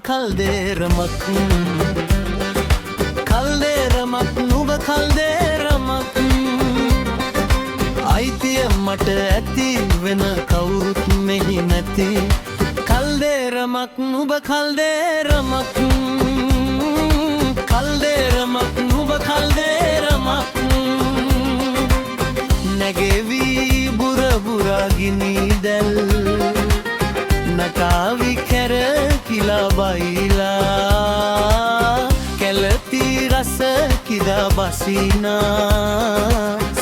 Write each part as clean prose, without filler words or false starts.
කල්දේරමක් කල්දේරමක් නුඹ කල්දේරමක් අයිතිය මට ඇති වෙන කවුරුත් මෙහි නැති කල්දේරමක් නුඹ කල්දේරමක් කල්දේරමක් නුඹ කල්දේරමක් නැගෙවි බුර බුරා ගිනි දැල් නකාවි කැර කිලා බයිලා කැලති රස කිදා බසිනා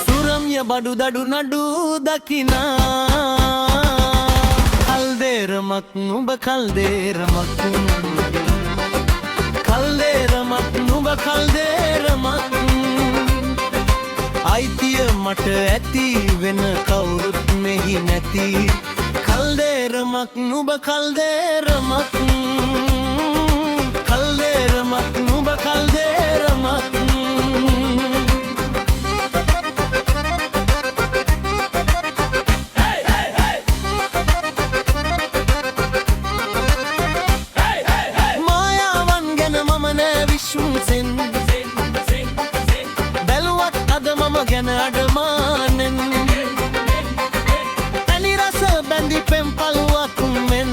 සුරම්ය බඩු දඩු නඩු දකිනා කල්දේරමක් නුඹ කල්දේරමක් කල්දේරමක් නුඹ කල්දේරමක් අයිතිය මට ඇති වෙන කවුරුත් මෙහි නැති කල්දේරමක් නුඹ කල්දේරමක් කල්දේරමක් නුඹ කල්දේරමක් මායාවන් ගැන මම නෑ විශ්වාසෙන් බැලුවත් අද මම ගැන අඩමානෙන් තනි රස බැඳි පෙම් පළුවක් මෙන්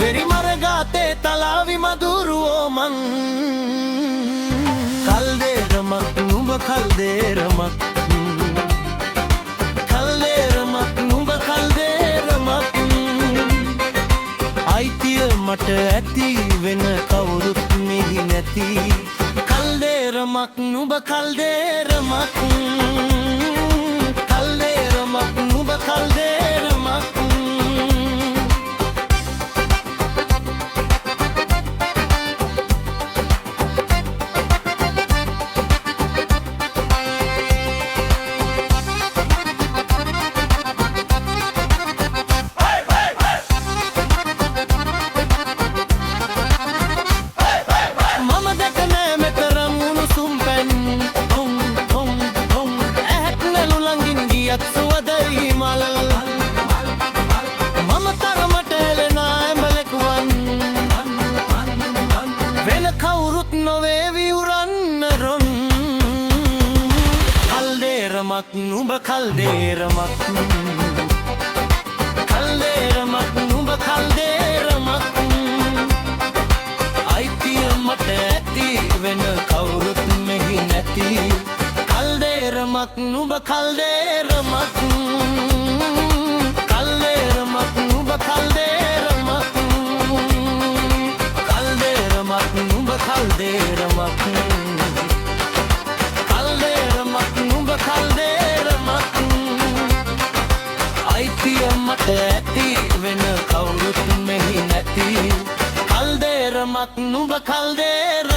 වෙරි මරගාතේ තලාවි මදුරුවෝ මං කල්දේරමක් නුඹ කල්දේරමක් කල්දේරමක් නුඹ කල්දේරමක් අයිතිය මට ඇති වෙන කවුරුත් මෙහි නැති කල්දේරමක් නුඹ කල්දේරමක් කල්දේරමක් නුඹ කල්දේරමක් නුඹ කල්දේරමක් කල්දේරමක් නුඹ කල්දේරමක් අයිතිය මට ඇති වෙන කවුරුත් මෙහි නැති කල්දේරමක් නුඹ කල්දේරමක් කල්දේරමක් නුඹ කල්දේරමක් කල්දේරමක් නුඹ කල්දේරමක් මට ඇති වෙන කවුරුත් මෙහි නැති කල්දේරමක් නුඹ කල්දේරමක්